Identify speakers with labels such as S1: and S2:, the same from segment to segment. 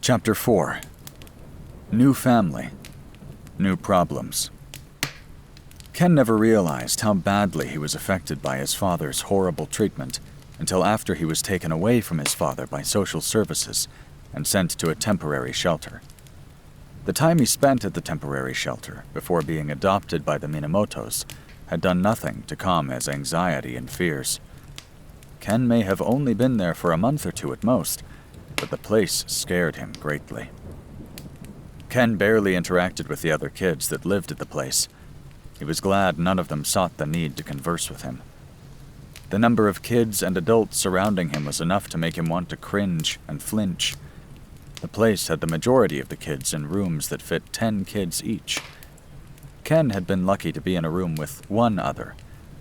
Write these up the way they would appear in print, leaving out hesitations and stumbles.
S1: Chapter 4. New Family. New Problems. Ken never realized how badly he was affected by his father's horrible treatment until after he was taken away from his father by social services and sent to a temporary shelter. The time he spent at the temporary shelter before being adopted by the Minamotos had done nothing to calm his anxiety and fears. Ken may have only been there for a month or two at most, but the place scared him greatly. Ken barely interacted with the other kids that lived at the place. He was glad none of them sought the need to converse with him. The number of kids and adults surrounding him was enough to make him want to cringe and flinch. The place had the majority of the kids in rooms that fit 10 kids each. Ken had been lucky to be in a room with one other,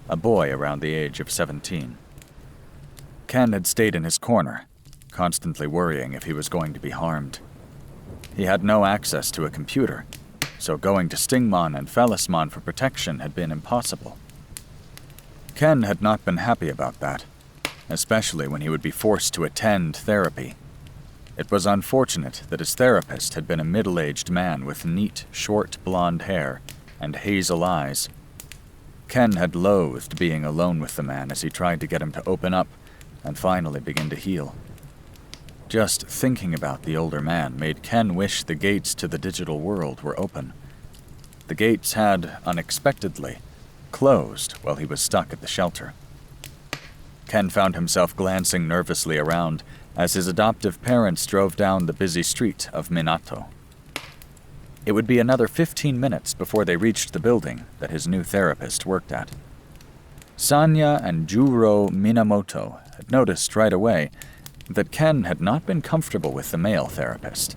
S1: a boy around the age of 17. Ken had stayed in his corner, constantly worrying if he was going to be harmed. He had no access to a computer, so going to Stingmon and Felismon for protection had been impossible. Ken had not been happy about that, especially when he would be forced to attend therapy. It was unfortunate that his therapist had been a middle-aged man with neat, short blonde hair and hazel eyes. Ken had loathed being alone with the man as he tried to get him to open up and finally begin to heal. Just thinking about the older man made Ken wish the gates to the digital world were open. The gates had, unexpectedly, closed while he was stuck at the shelter. Ken found himself glancing nervously around as his adoptive parents drove down the busy street of Minato. It would be another 15 minutes before they reached the building that his new therapist worked at. Sanya and Juro Minamoto had noticed right away that Ken had not been comfortable with the male therapist,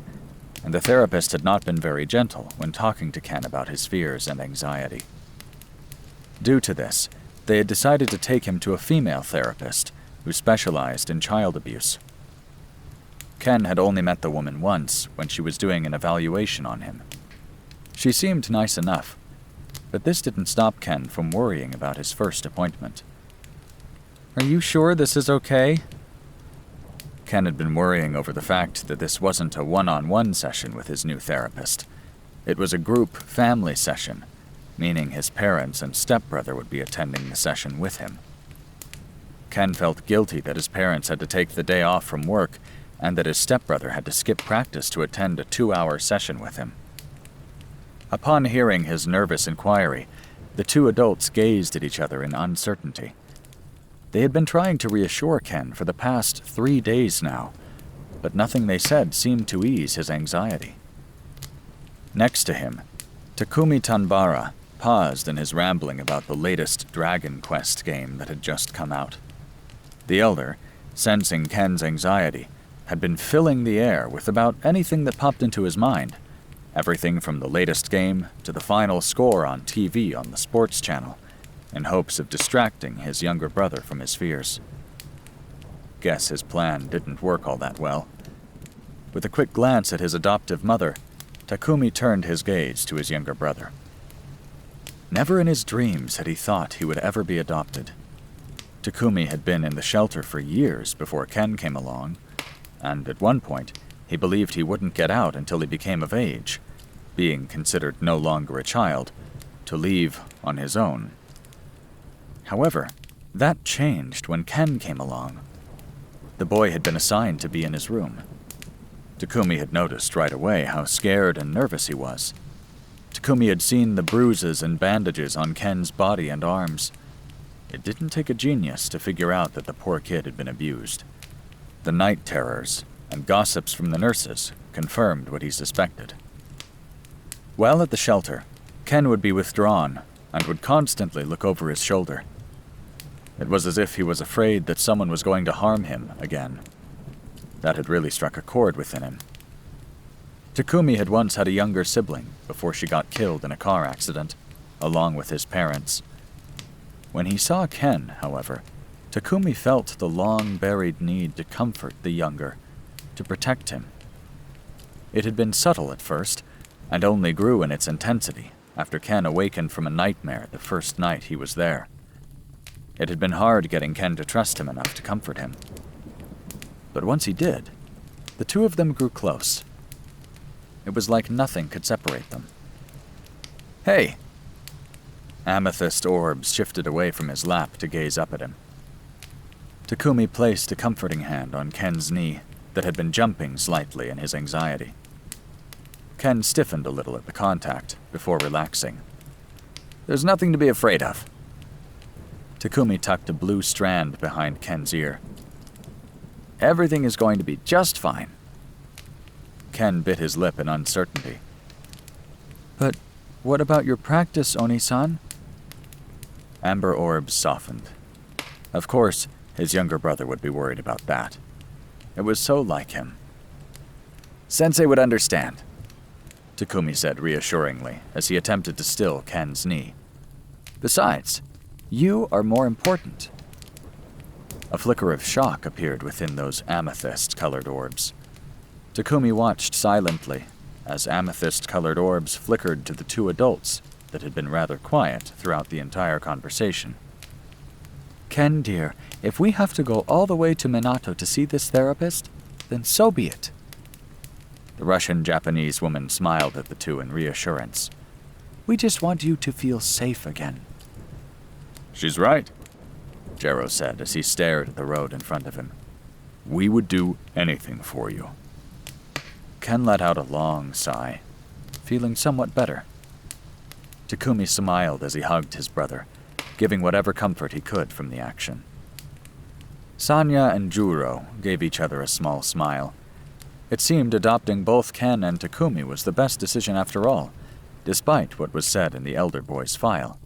S1: and the therapist had not been very gentle when talking to Ken about his fears and anxiety. Due to this, they had decided to take him to a female therapist who specialized in child abuse. Ken had only met the woman once when she was doing an evaluation on him. She seemed nice enough, but this didn't stop Ken from worrying about his first appointment. "Are you sure this is okay?" Ken had been worrying over the fact that this wasn't a one-on-one session with his new therapist. It was a group family session, meaning his parents and stepbrother would be attending the session with him. Ken felt guilty that his parents had to take the day off from work and that his stepbrother had to skip practice to attend a 2-hour session with him. Upon hearing his nervous inquiry, the two adults gazed at each other in uncertainty. They had been trying to reassure Ken for the past 3 days now, but nothing they said seemed to ease his anxiety. Next to him, Takumi Tanbara paused in his rambling about the latest Dragon Quest game that had just come out. The elder, sensing Ken's anxiety, had been filling the air with about anything that popped into his mind, everything from the latest game to the final score on TV on the sports channel, in hopes of distracting his younger brother from his fears. Guess his plan didn't work all that well. With a quick glance at his adoptive mother, Takumi turned his gaze to his younger brother. Never in his dreams had he thought he would ever be adopted. Takumi had been in the shelter for years before Ken came along, and at one point, he believed he wouldn't get out until he became of age, being considered no longer a child, to leave on his own. However, that changed when Ken came along. The boy had been assigned to be in his room. Takumi had noticed right away how scared and nervous he was. Takumi had seen the bruises and bandages on Ken's body and arms. It didn't take a genius to figure out that the poor kid had been abused. The night terrors and gossips from the nurses confirmed what he suspected. While at the shelter, Ken would be withdrawn and would constantly look over his shoulder. It was as if he was afraid that someone was going to harm him again. That had really struck a chord within him. Takumi had once had a younger sibling before she got killed in a car accident, along with his parents. When he saw Ken, however, Takumi felt the long-buried need to comfort the younger, to protect him. It had been subtle at first, and only grew in its intensity after Ken awakened from a nightmare the first night he was there. It had been hard getting Ken to trust him enough to comfort him. But once he did, the two of them grew close. It was like nothing could separate them. "Hey!" Amethyst orbs shifted away from his lap to gaze up at him. Takumi placed a comforting hand on Ken's knee that had been jumping slightly in his anxiety. Ken stiffened a little at the contact before relaxing. "There's nothing to be afraid of." Takumi tucked a blue strand behind Ken's ear. "Everything is going to be just fine." Ken bit his lip in uncertainty. "But what about your practice, Oni-san?" Amber orbs softened. Of course, his younger brother would be worried about that. It was so like him. "Sensei would understand," Takumi said reassuringly as he attempted to still Ken's knee. "Besides, you are more important." A flicker of shock appeared within those amethyst-colored orbs. Takumi watched silently as amethyst-colored orbs flickered to the two adults that had been rather quiet throughout the entire conversation. "Ken, dear, if we have to go all the way to Minato to see this therapist, then so be it." The Russian-Japanese woman smiled at the two in reassurance. "We just want you to feel safe again." "She's right," Jero said as he stared at the road in front of him. "We would do anything for you." Ken let out a long sigh, feeling somewhat better. Takumi smiled as he hugged his brother, giving whatever comfort he could from the action. Sanya and Juro gave each other a small smile. It seemed adopting both Ken and Takumi was the best decision after all, despite what was said in the elder boy's file.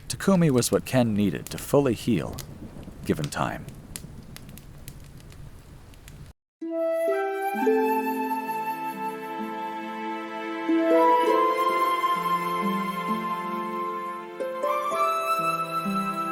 S1: Takumi was what Ken needed to fully heal, given time.